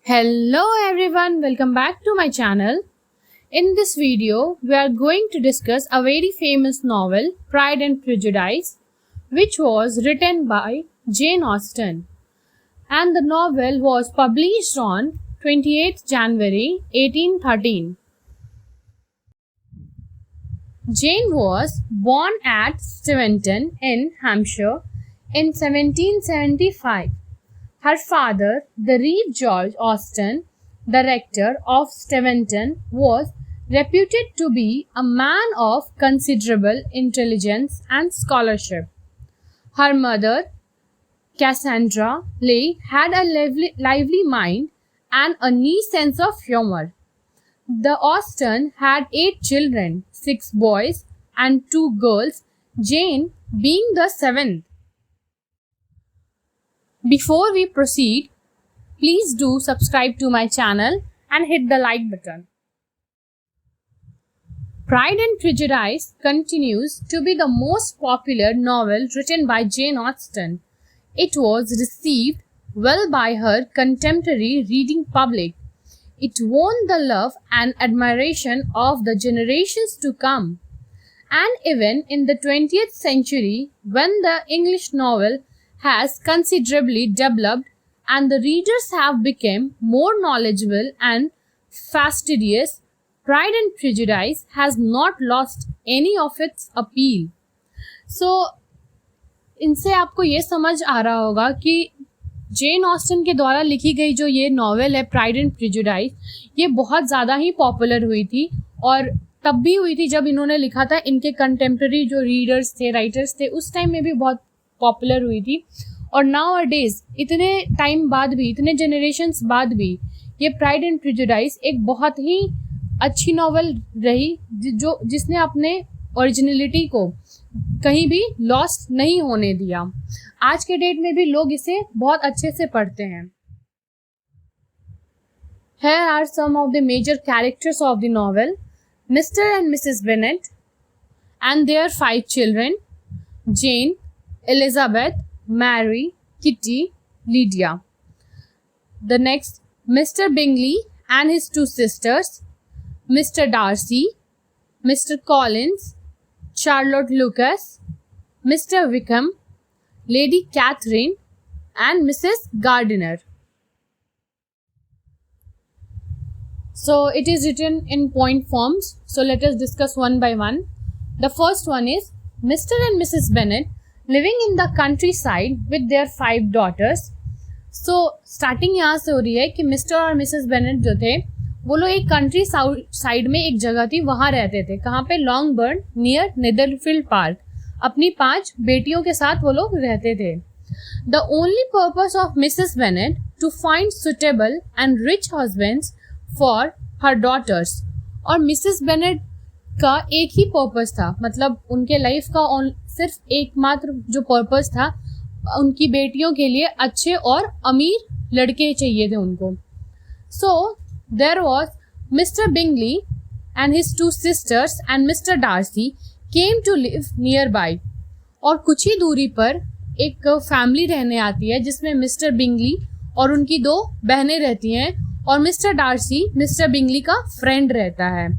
Hello everyone, welcome back to my channel. In this video, we are going to discuss a very famous novel, Pride and Prejudice, which was written by Jane Austen. And the novel was published on 28th January 1813. Jane was born at Steventon in Hampshire in 1775. Her father, the Reeve George Austen, the rector of Steventon, was reputed to be a man of considerable intelligence and scholarship. Her mother, Cassandra Leigh, had a lively mind and a neat sense of humor. The Austen had 8 children, 6 boys and 2 girls, Jane being the 7th. Before we proceed, please do subscribe to my channel and hit the like button. Pride and Prejudice continues to be the most popular novel written by Jane Austen. It was received well by her contemporary reading public. It won the love and admiration of the generations to come. And even in the 20th century, when the English novel has considerably developed and the readers have become more knowledgeable and fastidious, Pride and Prejudice has not lost any of its appeal. So, इनसे आपको ये समझ आ रहा होगा कि Jane Austen के द्वारा लिखी गई जो ये नॉवेल है प्राइड एंड प्रेजुडाइज, ये बहुत ज़्यादा ही पॉपुलर हुई थी और तब भी हुई थी जब इन्होंने लिखा था. इनके कंटेम्प्रेरी जो रीडर्स थे, राइटर्स थे, उस टाइम में भी बहुत पॉपुलर हुई थी. और नाउ अ डेज इतने टाइम बाद भी, इतने जनरेशन्स बाद भी ये प्राइड एंड प्रेजुडाइज एक बहुत ही अच्छी नॉवल रही जिसने अपने ओरिजिनलिटी को कहीं भी लॉस्ट नहीं होने दिया. आज के डेट में भी लोग इसे बहुत अच्छे से पढ़ते हैं. Here are some of the major characters of the novel. Mr. and Mrs. Bennet and their 5 children, Jane, Elizabeth, Mary, Kitty, Lydia. The next, Mr. Bingley and his 2 sisters, Mr. Darcy, Mr. Collins, Charlotte Lucas, Mr. Wickham, Lady Catherine, and Mrs. Gardiner. So it is written in point forms. So let us discuss one by one. The first one is Mr. and Mrs. Bennet living in the countryside with their 5 daughters. So starting यहाँ से हो रही है कि mister और Mrs Bennett जो थे वो लोग एक कंट्री साइड में एक जगह थी, वहां रहते थे. कहाँ पे? Longbourn near Netherfield Park. अपनी 5 बेटियों के साथ वो लोग रहते थे. The only purpose of Mrs Bennet to find suitable and rich husbands for her daughters. और मिसेस बेनेट का एक ही पर्पस था, मतलब उनके लाइफ का सिर्फ एकमात्र जो पर्पस था, उनकी बेटियों के लिए अच्छे और अमीर लड़के चाहिए थे उनको. So there was Mr Bingley and his 2 sisters and Mr Darcy came to live nearby. और कुछ ही दूरी पर एक फैमिली रहने आती है जिसमें मिस्टर बिंगली और उनकी 2 बहनें रहती हैं और मिस्टर डार्सी मिस्टर बिंगली का फ्रेंड रहता है.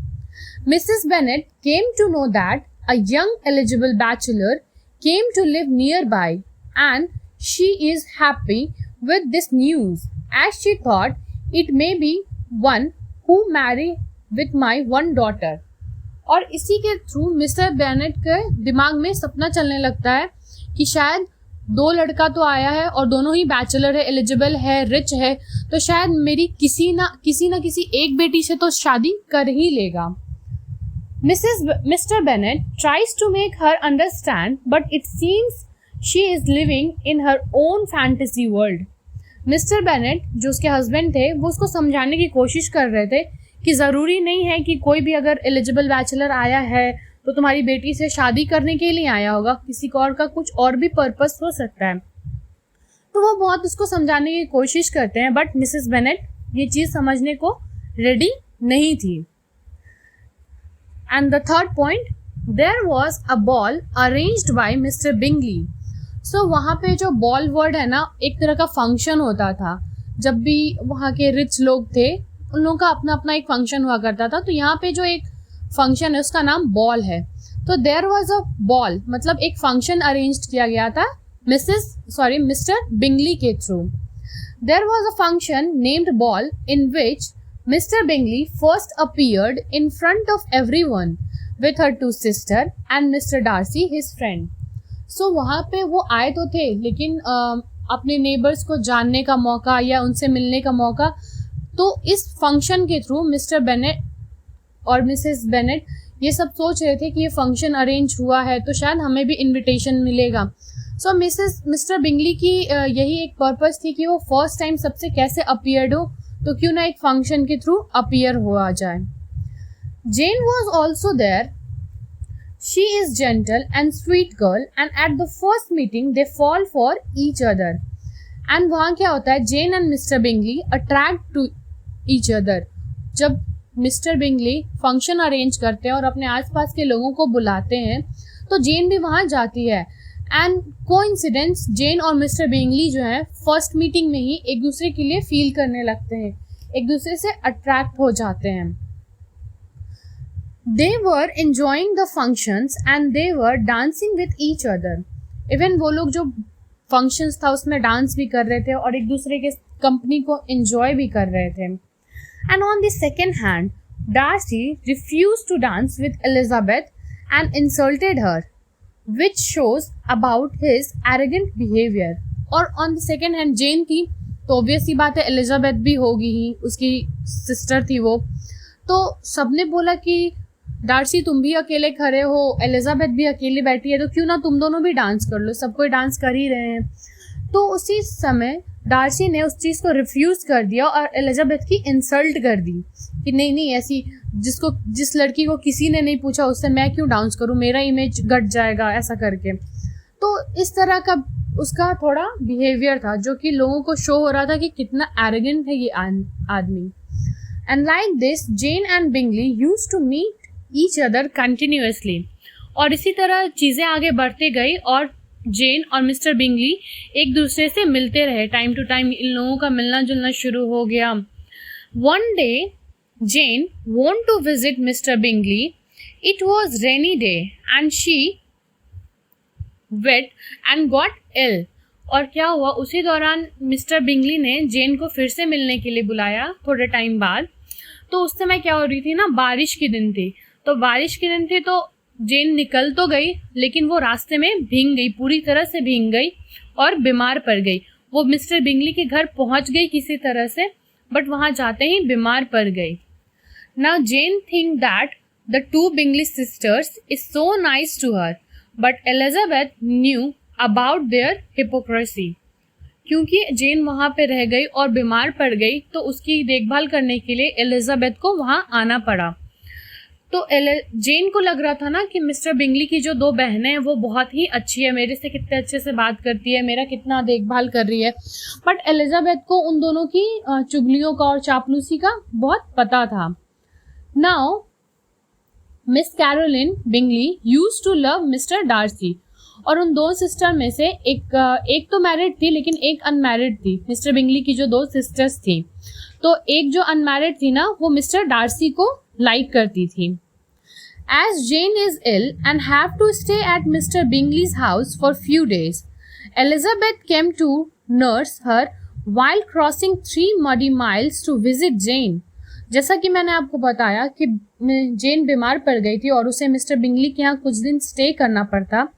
Mrs. Bennet came to know that a young eligible bachelor came to live nearby, and she is happy with this news, as she thought it may be one who marry with my one daughter. और इसी के through mister Bennett के दिमाग में सपना चलने लगता है कि शायद 2 लड़का तो आया है और दोनों ही बैचलर है, एलिजिबल है, रिच है, तो शायद मेरी किसी ना किसी एक बेटी से तो शादी कर ही लेगा. Mr. Bennet tries to make her understand, but it seems she is living in her own fantasy world. Mr. Bennet जो उसके हस्बैंड थे वो उसको समझाने की कोशिश कर रहे थे कि ज़रूरी नहीं है कि कोई भी अगर एलिजिबल बैचलर आया है तो तुम्हारी बेटी से शादी करने के लिए आया होगा, किसी को और का कुछ और भी पर्पस हो सकता है. तो वो बहुत उसको समझाने की कोशिश करते हैं, बट मिसेस बेनेट ये चीज़ समझने को रेडी नहीं थी. And the third point, there was a ball arranged by Mr. Bingley. So वहाँ पे जो बॉल वर्ड है ना, एक तरह का फंक्शन होता था जब भी वहाँ के रिच लोग थे उन लोगों का अपना अपना एक फंक्शन हुआ करता था। तो यहाँ पे जो एक फंक्शन है उसका नाम बॉल है। तो देयर वॉज अ बॉल, मतलब एक फंक्शन अरेंज किया गया था मिस्टर बिंगली के through. There was a function named ball in which Mr Bingley first appeared in front of everyone with her two sister and Mr. Darcy his friend. So वहाँ पे वो आए तो थे लेकिन अपने नेबर्स को जानने का मौका या उनसे मिलने का मौका, तो इस फंक्शन के थ्रू मिस्टर बेनेट और मिसेस बेनेट ये सब सोच रहे थे कि ये फंक्शन अरेंज हुआ है तो शायद हमें भी इनविटेशन मिलेगा। सो मिस्टर बिंगली की यही एक पर्पस थी कि वो फर्स्ट टाइम सबसे कैसे अपीयर्ड हो, तो क्यों ना एक फंक्शन के थ्रू अपीयर हुआ जाए। Jane was also there. She is gentle and sweet girl and at the first meeting they fall for each other. And वहाँ क्या होता है, Jane and Mr. Bingley attract to each other. जब Mr. Bingley function arrange करते हैं और अपने आसपास के लोगों को बुलाते हैं तो जेन भी वहाँ जाती है। एंड कोइंसिडेंस, जेन और मिस्टर बिंगली जो है फर्स्ट मीटिंग में ही एक दूसरे के लिए फील करने लगते हैं, एक दूसरे से अट्रैक्ट हो जाते हैं। They were enjoying the functions and they were dancing with each other. Even वो लोग जो functions था उसमें डांस भी कर रहे थे और एक दूसरे के कंपनी को enjoy भी कर रहे थे। And on the second hand, Darcy refused to dance with Elizabeth and insulted her, which shows about his arrogant behavior. और on the second hand Jane थी तो obvious सी बात है एलिजाबेथ भी होगी ही, उसकी सिस्टर थी वो। तो सबने बोला कि डार्सी तुम भी अकेले खड़े हो, एलिजाबेथ भी अकेली बैठी है, तो क्यों ना तुम दोनों भी डांस कर लो, सब कोई डांस कर ही रहे हैं। तो उसी समय डार्सी ने उस चीज़ को रिफ्यूज़ कर दिया और एलिजाबेथ की इंसल्ट कर दी कि नहीं नहीं, ऐसी जिस लड़की को किसी ने नहीं पूछा उससे मैं क्यों डांस करूं, मेरा इमेज घट जाएगा, ऐसा करके। तो इस तरह का उसका थोड़ा बिहेवियर था जो कि लोगों को शो हो रहा था कि कितना एरोगेंट है ये आदमी। And like this Jane and Bingley used to meet each other continuously. और इसी तरह चीज़ें आगे बढ़ते गई और जेन और मिस्टर बिंगली एक दूसरे से मिलते रहे। टाइम टू टाइम इन लोगों का मिलना जुलना शुरू हो गया। One day Jane want to visit Mister Bingley. It was rainy day and she wet and got ill. और क्या हुआ, उसी दौरान मिस्टर बिंगली ने जेन को फिर से मिलने के लिए बुलाया थोड़े टाइम बाद। तो उस समय क्या हो रही थी ना, बारिश के दिन थी। तो बारिश के दिन थे तो जेन निकल तो गई लेकिन वो रास्ते में भीग गई, पूरी तरह से भीग गई और बीमार पड़ गई। वो मिस्टर बिंगली के घर पहुंच गई किसी तरह से, बट वहां जाते ही बीमार पड़ गई। Now Jane think that the two Bingley sisters is so nice to her, but Elizabeth knew about their hypocrisy. क्योंकि जेन वहां पे रह गई और बीमार पड़ गई तो उसकी देखभाल करने के लिए एलिजाबेथ को वहां आना पड़ा। तो जेन को लग रहा था ना कि मिस्टर बिंगली की जो दो बहनें हैं वो बहुत ही अच्छी है, मेरे से कितने अच्छे से बात करती है, मेरा कितना देखभाल कर रही है। बट एलिजाबेथ को उन दोनों की चुगलियों का और चापलूसी का बहुत पता था। Now miss Caroline Bingley used to love Mr Darcy. और उन दो सिस्टर में से एक तो मैरिड थी लेकिन एक अनमैरिड थी, मिस्टर बिंगली की जो दो सिस्टर्स थी। तो एक जो अनमैरिड थी ना वो मिस्टर डार्सी को लाइक करती थी। As Jane is ill and have to stay at Mr. Bingley's house for few days, Elizabeth came to nurse her while crossing 3 muddy miles to visit Jane. जैसा कि मैंने आपको बताया कि जेन बीमार पड़ गई थी और उसे मिस्टर बिंगली के यहाँ कुछ दिन स्टे करना पड़ता,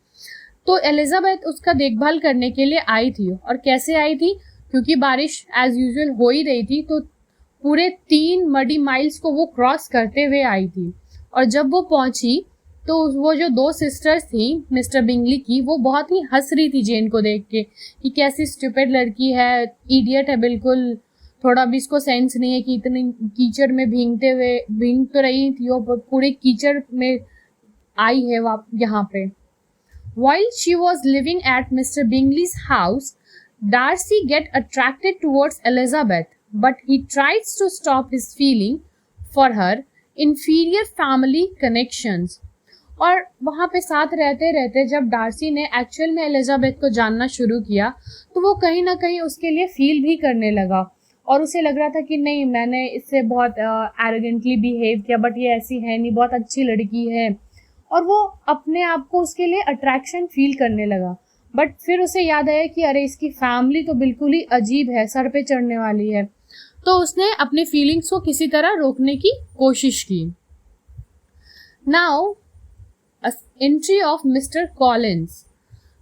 तो एलिजाबेथ उसका देखभाल करने के लिए आई थी। और कैसे आई थी, क्योंकि बारिश एज यूजुअल हो ही रही थी तो पूरे 3 मडी माइल्स को वो क्रॉस करते हुए आई थी। और जब वो पहुंची तो वो जो दो सिस्टर्स थी मिस्टर बिंगली की, वो बहुत ही हंस रही थी जेन को देख के कि कैसी स्टूपिड लड़की है, इडियट है बिल्कुल, थोड़ा भी इसको सेंस नहीं है कि इतनी कीचड़ में भीग तो रही थी वो, पूरे कीचड़ में आई है यहाँ पे। While she was living at Mr. Bingley's house, Darcy get attracted towards Elizabeth, but he tries to stop his feeling for her inferior family connections. और वहाँ पे साथ रहते रहते जब डार्सी ने एक्चुअल में एलिजाबेथ को जानना शुरू किया तो वो कहीं ना कहीं उसके लिए फील भी करने लगा और उसे लग रहा था कि नहीं, मैंने इससे बहुत एरोगेंटली बिहेव किया, बट ये ऐसी है नहीं, बहुत अच्छी लड़की है, और वो अपने आप को उसके लिए अट्रैक्शन फील करने लगा। बट फिर उसे याद आया कि अरे इसकी फैमिली तो बिल्कुल ही अजीब है, सर पे चढ़ने वाली है। तो उसने अपने फीलिंग्स को किसी तरह रोकने की कोशिश की। Now entry of mister Collins.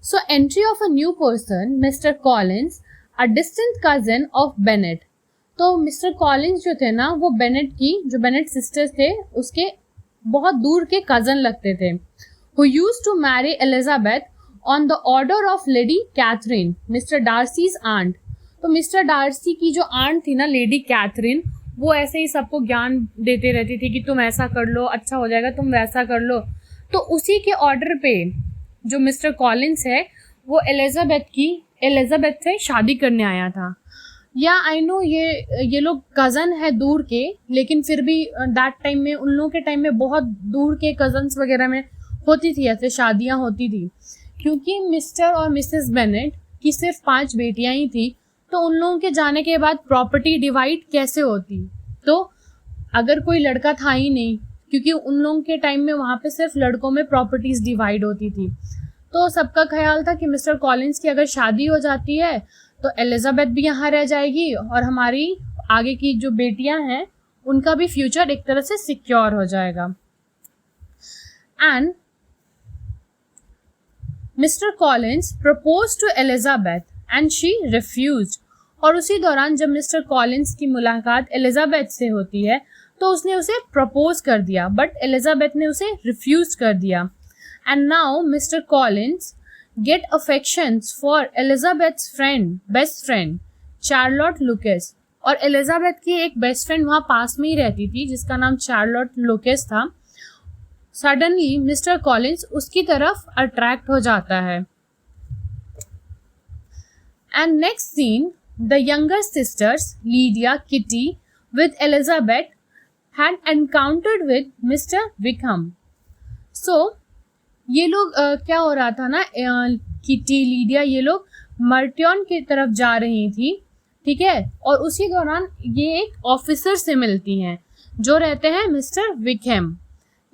So entry of a new person, mister Collins, a distant cousin of Bennett. तो मिस्टर कॉलिंस जो थे ना, वो बेनेट की, जो बेनेट सिस्टर्स थे, उसके बहुत दूर के कजन लगते थे, who used to marry Elizabeth on the order of Lady Catherine, Mr. Darcy's aunt। तो मिस्टर डार्सी की जो आंट थी ना, लेडी कैथरीन, वो ऐसे ही सबको ज्ञान देते रहती थी कि तुम ऐसा कर लो, अच्छा हो जाएगा, तुम वैसा कर लो। तो उसी के ऑर्डर पे जो मिस्टर कॉलिंस है, वो एलिजाबेथ से शादी करने आया था। या आई नो ये लोग कज़न है दूर के, लेकिन फिर भी दैट टाइम में, उन लोगों के टाइम में बहुत दूर के कज़न्स वगैरह में होती थी, ऐसे शादियां होती थी। क्योंकि मिस्टर और मिसेस बेनेट की सिर्फ 5 बेटियां ही थी, तो उन लोगों के जाने के बाद प्रॉपर्टी डिवाइड कैसे होती? तो अगर कोई लड़का था ही नहीं, क्योंकि उन लोगों के टाइम में वहाँ पे सिर्फ लड़कों में प्रॉपर्टीज डिवाइड होती थी, तो सबका ख्याल था कि मिस्टर कॉलिंस की अगर शादी हो जाती है तो एलिजाबेथ भी यहाँ रह जाएगी, और हमारी आगे की जो बेटियां हैं उनका भी फ्यूचर एक तरह से सिक्योर हो जाएगा। And Mr Collins propose to Elizabeth and she refused. और उसी दौरान जब मिस्टर कॉलिंस की मुलाकात एलिजाबेथ से होती है, तो उसने उसे प्रपोज कर दिया, बट एलिजाबेथ ने उसे रिफ्यूज कर दिया। And now Mister Collins get affections for Elizabeth's best friend Charlotte Lucas. और एलिजाबेथ की एक बेस्ट फ्रेंड वहाँ पास में ही रहती थी, जिसका नाम चार्लोट लुकेस था। सडनली मिस्टर कॉलिंस उसकी तरफ अट्रैक्ट हो जाता है। And next scene, the younger sisters Lydia, Kitty with Elizabeth had encountered with Mr. Wickham। So ये लोग क्या हो रहा था ना, किटी, लीडिया, ये लोग मर्ट्योन की तरफ जा रही थी, ठीक है। और उसी दौरान ये एक ऑफिसर से मिलती हैं जो रहते हैं mister Wickham.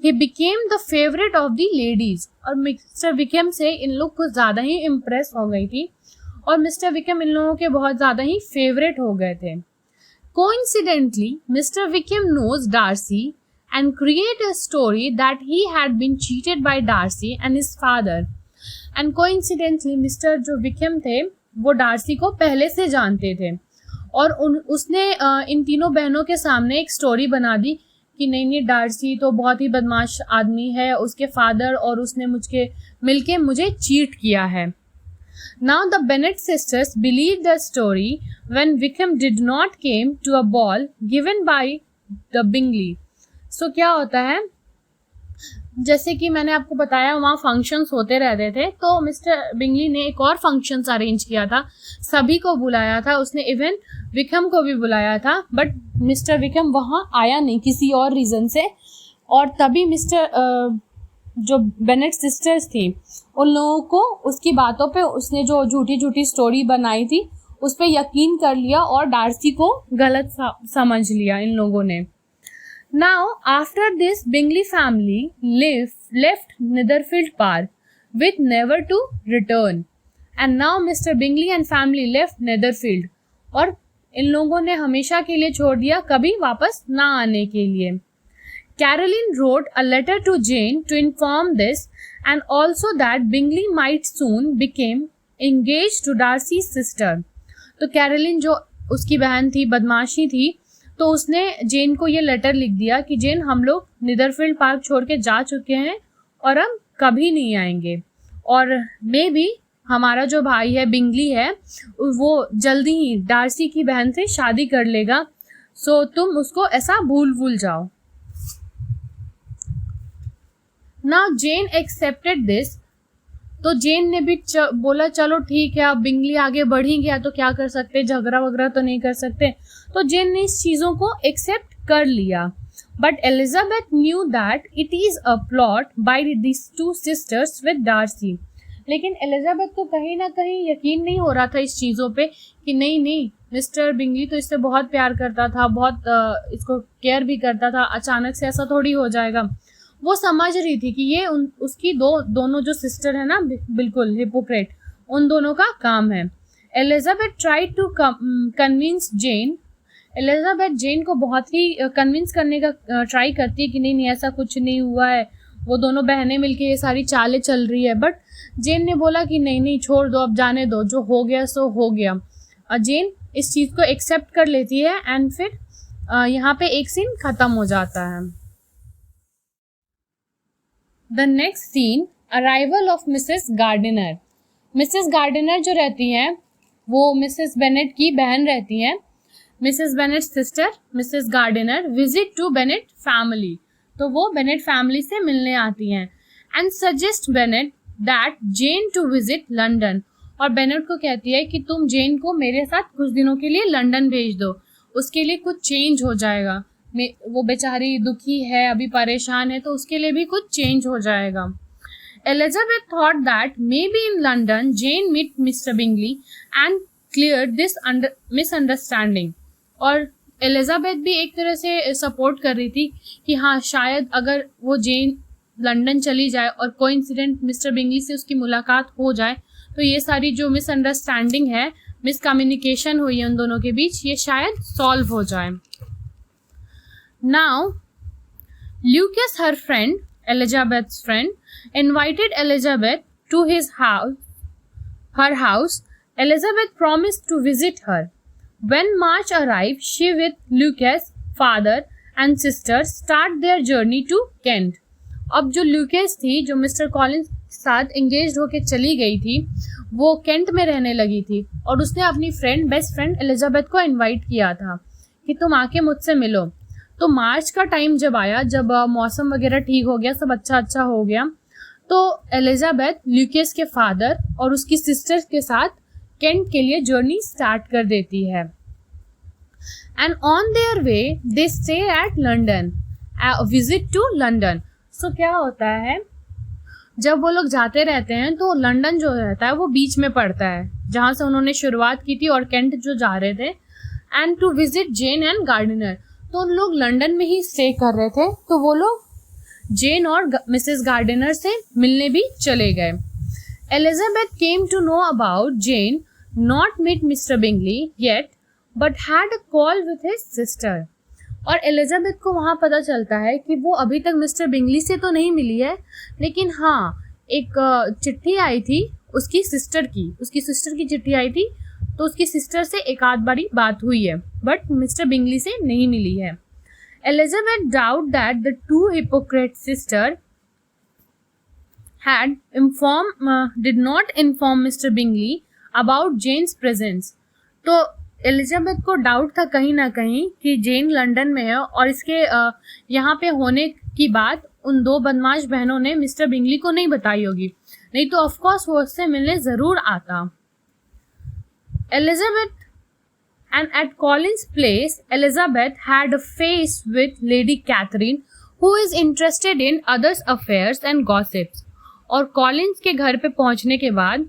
He became the favourite of the ladies. और मिस्टर विकहम से इन लोग कुछ ज़्यादा ही इम्प्रेस हो गई थी, और मिस्टर विकहम इन लोगों के बहुत ज़्यादा ही फेवरेट हो गए थे। Coincidentally Mr Wickham knows Darcy and create a story that he had been cheated by Darcy and his father। And coincidentally mister जो विकहम थे, वो डार्सी को पहले से जानते थे, और उसने इन तीनों बहनों के सामने एक स्टोरी बना दी कि नहीं, डार्सी तो बहुत ही बदमाश आदमी है, उसके फादर और उसने मिलके मुझे चीट किया है। Now the Bennet sisters believed the story when Wickham did not came to a ball given by the Bingley। सो क्या होता है, जैसे कि मैंने आपको बताया वहाँ फंक्शंस होते रहते थे, तो मिस्टर बिंगली ने एक और फंक्शंस अरेंज किया था, सभी को बुलाया था उसने, इवन विकहम को भी बुलाया था, बट मिस्टर विकहम वहाँ आया नहीं किसी और रीज़न से। और तभी मिस्टर जो बेनेट सिस्टर्स थी, उन लोगों को उसकी बातों पे, उसने जो झूठी झूठी स्टोरी बनाई थी उस पर यकीन कर लिया और डार्सी को गलत समझ लिया इन लोगों ने। Now, after this, Bingley family left Netherfield Park with never to return। And now Mr. Bingley and family left Netherfield। और इन लोगों ने हमेशा के लिए छोड़ दिया, कभी वापस ना आने के लिए। Caroline wrote a letter to Jane to inform this and also that Bingley might soon become engaged to Darcy's sister। तो कैरोलिन जो उसकी बहन थी, बदमाशी थी, तो उसने जेन को ये लेटर लिख दिया कि जेन, हम लोग निदरफील्ड पार्क छोड़ के जा चुके हैं और हम कभी नहीं आएंगे, और मे बी हमारा जो भाई है बिंगली है वो जल्दी ही डार्सी की बहन से शादी कर लेगा, सो तुम उसको ऐसा भूल जाओ। Now Jane accepted this. तो जेन ने भी बोला चलो ठीक है, अब बिंगली आगे बढ़ ही गया तो क्या कर सकते, झगड़ा वगैरह तो नहीं कर सकते, तो जेन ने इस चीज़ों को एक्सेप्ट कर लिया। But Elizabeth knew that it is a plot by this two sisters with Darcy. लेकिन एलिजाबेथ को कहीं ना कहीं यकीन नहीं हो रहा था इस चीज़ों पे कि नहीं नहीं, मिस्टर बिंगली तो इससे बहुत प्यार करता था, बहुत इसको केयर भी करता था, अचानक से ऐसा थोड़ी हो जाएगा। वो समझ रही थी कि ये उसकी दोनों जो सिस्टर है ना, बिल्कुल हिपोक्रेट, उन दोनों का काम है। Elizabeth try to convince Jane. Elizabeth Jane को बहुत ही कन्विंस करने का ट्राई करती है कि नहीं नहीं ऐसा कुछ नहीं हुआ है, वो दोनों बहनें मिलके ये सारी चालें चल रही है। बट जेन ने बोला कि नहीं नहीं छोड़ दो, अब जाने दो, जो हो गया सो हो गया। जेन इस चीज़ को एक्सेप्ट कर लेती है एंड फिर यहाँ पे एक सीन खत्म हो जाता है। The next scene, arrival of Mrs Gardiner. Mrs Gardiner जो रहती हैं वो मिसेस बेनेट की बहन रहती हैं। Mrs Bennet sister Mrs Gardiner visit to Bennet family, तो वो बेनेट फैमिली से मिलने आती हैं and suggest Bennet that Jane to visit London, और बेनेट को कहती है कि तुम जेन को मेरे साथ कुछ दिनों के लिए लंदन भेज दो, उसके लिए कुछ चेंज हो जाएगा, वो बेचारी दुखी है, अभी परेशान है, तो उसके लिए भी कुछ चेंज हो जाएगा। Elizabeth thought that maybe in London Jane meet Mr. Bingley and cleared this misunderstanding, और एलिजाबेथ भी एक तरह से सपोर्ट कर रही थी कि हाँ शायद अगर वो जेन लंदन चली जाए और कोइंसिडेंट मिस्टर बिंगली से उसकी मुलाकात हो जाए तो ये सारी जो मिसअंडरस्टैंडिंग है, मिसकम्युनिकेशन हुई है उन दोनों के बीच, ये शायद सॉल्व हो जाए। Now Lucas, her friend, Elizabeth's friend, invited Elizabeth to her house. Elizabeth promised to visit her. When March arrived, she with Lucas, father and sister start their journey to Kent. अब जो ल्यूकेस थी, जो mister Collins के साथ engage होके चली गई थी, वो केंट में रहने लगी थी और उसने अपनी फ्रेंड, बेस्ट फ्रेंड एलिजाबेथ को इनवाइट किया था कि तुम आके मुझसे मिलो। तो मार्च का टाइम जब आया, जब मौसम वगैरह ठीक हो गया, सब अच्छा हो गया, तो एलिजाबेथ ल्यूकेस के फादर और उसकी सिस्टर के साथ केंट के लिए जर्नी स्टार्ट कर देती है। And on their way they stay at London, visit to London. So क्या होता है, जब वो लोग जाते रहते हैं तो लंदन जो रहता है वो बीच में पड़ता है जहाँ से उन्होंने शुरुआत की थी और केंट जो जा रहे थे। And to visit Jane and Gardiner, तो उन लोग लंदन में ही स्टे कर रहे थे, तो वो लोग जेन और मिसेस गार्डिनर से मिलने भी चले गए। Elizabeth came to know about Jane not meet Mr Bingley yet but had a call with his sister, और एलिजाबेथ को वहाँ पता चलता है कि वो अभी तक मिस्टर बिंगली से तो नहीं मिली है, लेकिन हाँ एक चिट्ठी आई थी उसकी सिस्टर की चिट्ठी आई थी, तो उसकी सिस्टर से एक आध बारी बात हुई है, बट मिस्टर बिंगली से नहीं मिली है। Elizabeth doubt that the two hypocrite sister did not inform Mr Bingley about Jane's presence, तो एलिजाबेथ को डाउट था कहीं ना कहीं कि जेन लंदन में है और इसके यहाँ पे होने की बात उन दो बदमाश बहनों ने मिस्टर बिंगली को नहीं बताई होगी, नहीं तो ऑफकोर्स वो उससे मिलने ज़रूर आता। Elizabeth, and at Colin's place, Elizabeth had a face with Lady Catherine, who is interested in others' affairs and gossips. और कॉलिन्स के घर पे पहुंचने के बाद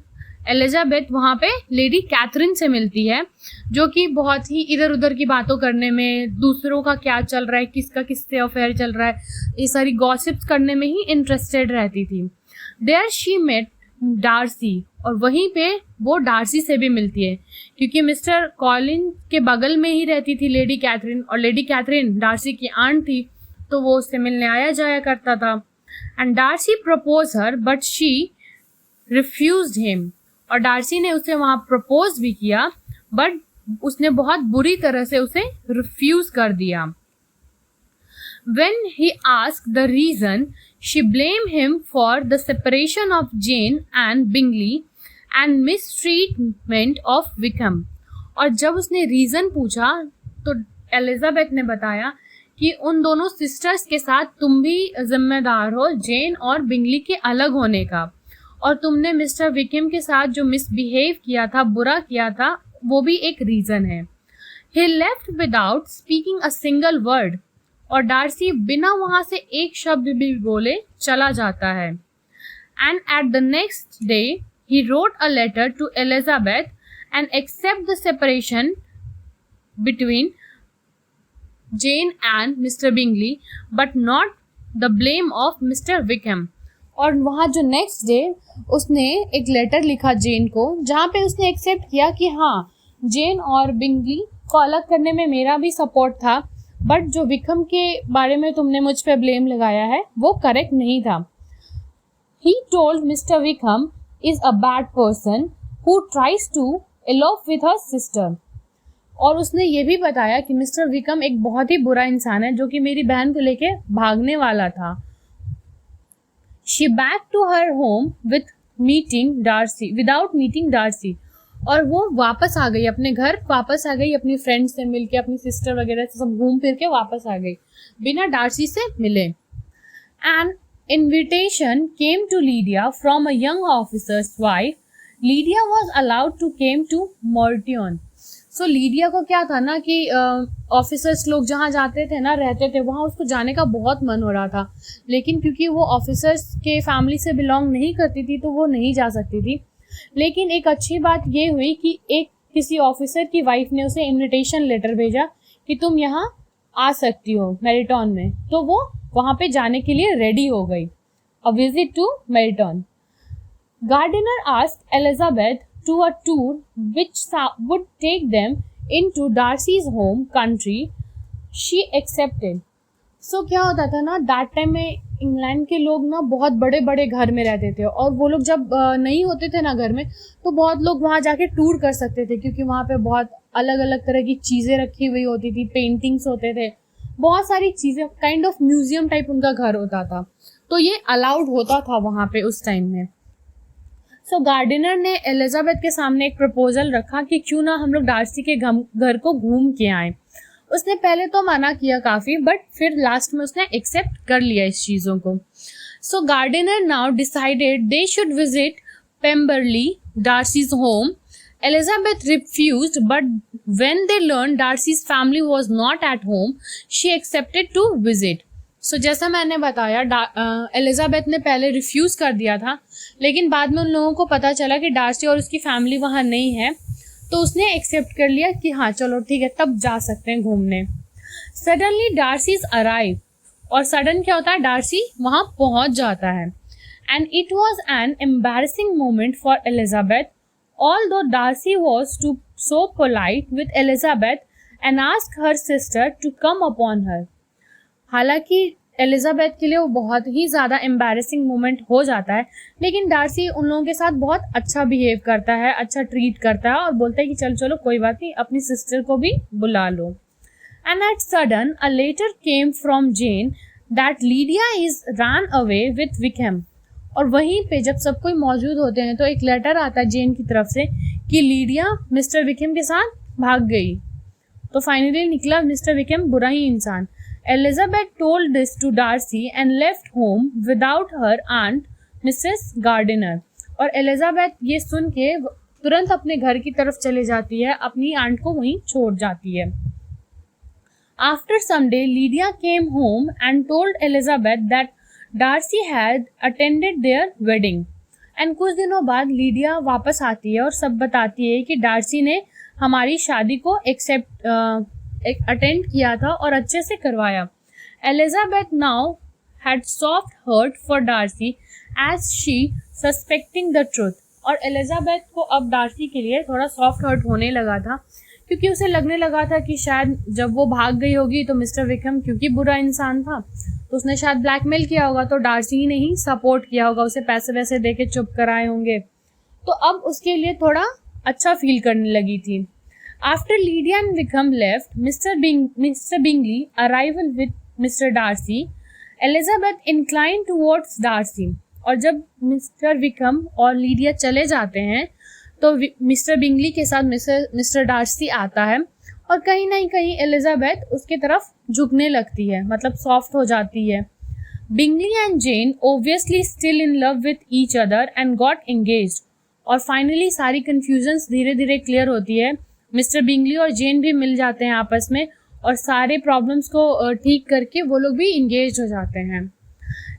एलिजाबेथ वहाँ पे लेडी कैथरीन से मिलती है, जो कि बहुत ही इधर उधर की बातों करने में, दूसरों का क्या चल रहा है, किसका किससे अफेयर चल रहा है, ये सारी गॉसिप्स करने में ही इंटरेस्टेड रहती थी। देयर शी मेट डार्सी, और वहीं पे वो डार्सी से भी मिलती है क्योंकि मिस्टर कॉलिन के बगल में ही रहती थी लेडी कैथरीन, और लेडी कैथरीन डार्सी की आंट थी, तो वो उससे मिलने आया जाया करता था। And Darcy propose her but she refused him, और डार्सी ने उसे वहाँ प्रपोज भी किया बट उसने बहुत बुरी तरह से उसे रिफ्यूज कर दिया। When he asked the reason, she blamed him for the separation of Jane and Bingley and mistreatment of Wickham. और जब उसने रीज़न पूछा तो एलिजाबेथ ने बताया कि उन दोनों सिस्टर्स के साथ तुम भी जिम्मेदार हो जेन और बिंगली के अलग होने का, और तुमने मिस्टर विकम के साथ जो मिसबिहेव किया था, बुरा किया था, वो भी एक रीज़न है। He left without speaking a single word, और डार्सी बिना वहाँ से एक शब्द भी बोले चला जाता है। and at the next day he wrote a letter to Elizabeth and accept the separation between Jane and Mr. Bingley but not the blame of Mr. Wickham. और वहाँ जो नेक्स्ट डे उसने एक लेटर लिखा जेन को, जहाँ पे उसने एक्सेप्ट किया कि हाँ, जेन और बिंगली को अलग करने में मेरा भी सपोर्ट था, बट जो विक्रम के बारे में तुमने मुझ पे ब्लेम लगाया है वो करेक्ट नहीं था. He told Mr. Wickham is a bad person who tries to elope with her sister. और उसने ये भी बताया कि मिस्टर विक्रम एक बहुत ही बुरा इंसान है जो कि मेरी बहन को लेके भागने वाला था. She back to her home without meeting Darcy. और वो वापस आ गई अपने घर, वापस आ गई अपनी फ्रेंड से मिलके, अपनी सिस्टर वगैरह से सब घूम फिर के वापस आ गई बिना डार्सी से मिले. An invitation came to Lydia from a young officer's wife. Lydia was allowed to came to Mortion. So Lydia को क्या था ना कि ऑफिसर्स लोग जहाँ जाते थे ना, रहते थे, वहाँ उसको जाने का बहुत मन हो रहा था, लेकिन क्योंकि वो ऑफिसर्स के फैमिली से बिलोंग नहीं करती थी तो वो नहीं जा सकती थी. लेकिन एक अच्छी बात ये हुई कि एक किसी ऑफिसर की वाइफ ने उसे इनविटेशन लेटर भेजा कि तुम यहाँ आ सकती हो मेरिटॉन में, तो वो वहाँ पे जाने के लिए रेडी हो गई. A visit to Meryton. Gardiner asked Elizabeth to a tour which would take them into Darcy's home country. She accepted. So क्या होता था ना, दैट टाइम में इंग्लैंड के लोग ना बहुत बड़े बड़े घर में रहते थे, और वो लोग जब नहीं होते थे ना घर में, तो बहुत लोग वहाँ जाके टूर कर सकते थे क्योंकि वहाँ पे बहुत अलग अलग तरह की चीज़ें रखी हुई होती थी, पेंटिंग्स होते थे, बहुत सारी चीज़ें, काइंड ऑफ म्यूजियम टाइप उनका घर होता था, तो ये अलाउड होता था वहाँ पे उस टाइम में. सो गार्डिनर ने एलिजाबेथ के सामने एक प्रपोजल रखा कि क्यों ना हम लोग डार्सी के घर को घूम के आए. उसने पहले तो मना किया काफ़ी, बट फिर लास्ट में उसने एक्सेप्ट कर लिया इस चीज़ों को. So Gardiner now decided they should visit Pemberley, Darcy's home. Elizabeth refused, but when they learned Darcy's family was not at home, she accepted to visit. सो जैसा मैंने बताया, एलिजाबेथ ने पहले रिफ्यूज़ कर दिया था, लेकिन बाद में उन लोगों को पता चला कि डार्सी और उसकी फैमिली वहाँ नहीं है, तो उसने एक्सेप्ट कर लिया कि हाँ चलो ठीक है, तब जा सकते हैं घूमने. सडनली डार्सीज अराइव, और सडन क्या होता है, डार्सी वहाँ पहुँच जाता है. And it was an embarrassing moment for Elizabeth, although Darcy was too so polite with Elizabeth and ask her sister to come upon her. हालांकि एलिजाबेथ के लिए वो बहुत ही ज़्यादा एम्बैरेसिंग मोमेंट हो जाता है, लेकिन डार्सी उन लोगों के साथ बहुत अच्छा बिहेव करता है, अच्छा ट्रीट करता है और बोलता है कि चल चलो कोई बात नहीं, अपनी सिस्टर को भी बुला लो. And at sudden a letter came from Jane that Lydia is run away with Wickham. और वहीं पे जब सब कोई मौजूद होते हैं तो एक लेटर आता है जेन की तरफ से कि लीडिया मिस्टर विकहम के साथ भाग गई. तो फाइनली निकला मिस्टर विकहम बुरा ही इंसान. Elizabeth told this to Darcy and left home without her aunt, Mrs. Gardiner. और एलिजाबेथ ये सुन के तुरंत अपने घर की तरफ चले जाती है, अपनी आंट को वहीं छोड़ जाती है. After some day, Lydia came home and told Elizabeth that Darcy had attended their wedding. And कुछ दिनों बाद लीडिया वापस आती है और सब बताती है कि डार्सी ने हमारी शादी को अटेंड किया था और अच्छे से करवाया. Elizabeth now had soft heart for Darcy as she suspecting the truth. और एलिजाबेथ को अब डार्सी के लिए थोड़ा सॉफ्ट हर्ट होने लगा था, क्योंकि उसे लगने लगा था कि शायद जब वो भाग गई होगी तो मिस्टर विक्रम, क्योंकि बुरा इंसान था, तो उसने शायद ब्लैकमेल किया होगा, तो डार्सी ही नहीं सपोर्ट किया होगा, उसे पैसे वैसे दे के चुप कराए होंगे, तो अब उसके लिए थोड़ा अच्छा फील करने लगी थी. After Lydia and Wickham left, Mr. Bingley arrival with Mr. Darcy, Elizabeth inclined towards Darcy. और जब मिस्टर विक्रम और लीडिया चले जाते हैं तो मिस्टर बिंगली के साथ मिस्टर डार्सी आता है, और कहीं ना कहीं एलिजाबेथ उसके तरफ झुकने लगती है, मतलब सॉफ्ट हो जाती है. Bingley and Jane obviously still in love with each other and got engaged. और फाइनली सारी कन्फ्यूजन्स धीरे धीरे क्लियर होती है. मिस्टर बिंगली और जेन भी मिल जाते हैं आपस में, और सारे प्रॉब्लम्स को ठीक करके वो लोग भी इंगेज हो जाते हैं.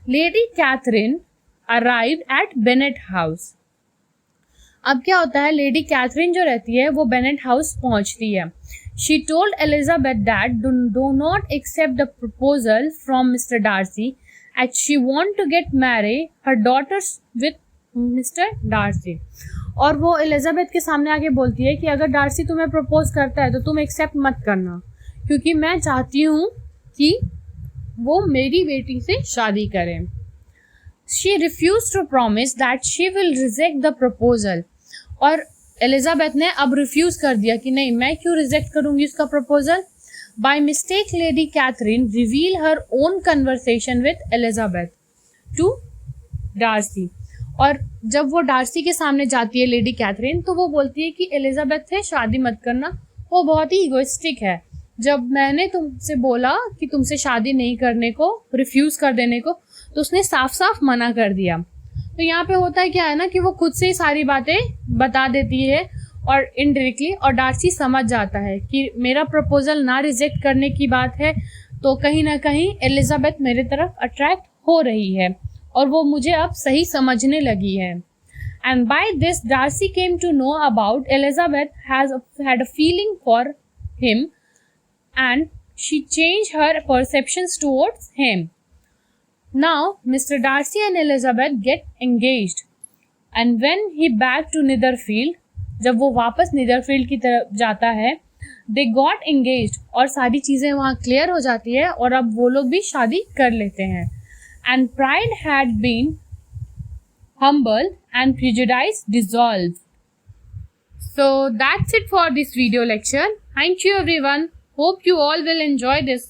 Lady Catherine arrived at Bennet House. अब क्या होता है, लेडी कैथरीन जो रहती है वो बेनेट हाउस पहुंचती है. She told Elizabeth that do not accept the proposal from Mr. Darcy as she want to get marry her daughters with Mr. Darcy. और वो एलिजाबेथ के सामने आके बोलती है कि अगर डार्सी तुम्हें प्रपोज करता है तो तुम एक्सेप्ट मत करना, क्योंकि मैं चाहती हूँ कि वो मेरी बेटी से शादी करें. She refused to promise that she will reject the proposal. और एलिजाबेथ ने अब रिफ्यूज कर दिया कि नहीं, मैं क्यों रिजेक्ट करूंगी उसका proposal. By mistake, Lady Catherine revealed her own conversation with Elizabeth to Darcy. और जब वो डार्सी के सामने जाती है लेडी कैथरीन, तो वो बोलती है कि एलिजाबेथ से शादी मत करना, वो बहुत ही इगोइस्टिक है. जब मैंने तुमसे बोला कि तुमसे शादी नहीं करने को, रिफ्यूज कर देने को, तो उसने साफ साफ मना कर दिया. तो यहाँ पे होता है क्या है ना कि वो खुद से ही सारी बातें बता देती है और इनडायरेक्टली, और डार्सी समझ जाता है कि मेरा प्रपोजल ना रिजेक्ट करने की बात है, तो कहीं ना कहीं एलिजाबेथ मेरे तरफ अट्रैक्ट हो रही है और वो मुझे अब सही समझने लगी है. And by this Darcy came to know about Elizabeth had a feeling for him and she changed her perceptions towards him. Now, Mr. Darcy and Elizabeth get engaged. And when he back to Netherfield, जब वो वापस Netherfield की तरफ जाता है, they got engaged और सारी चीज़ें वहाँ क्लियर हो जाती है और अब वो लोग भी शादी कर लेते हैं. And pride had been humble and prejudice dissolved. So that's it for this video lecture. Thank you everyone. Hope you all will enjoy this.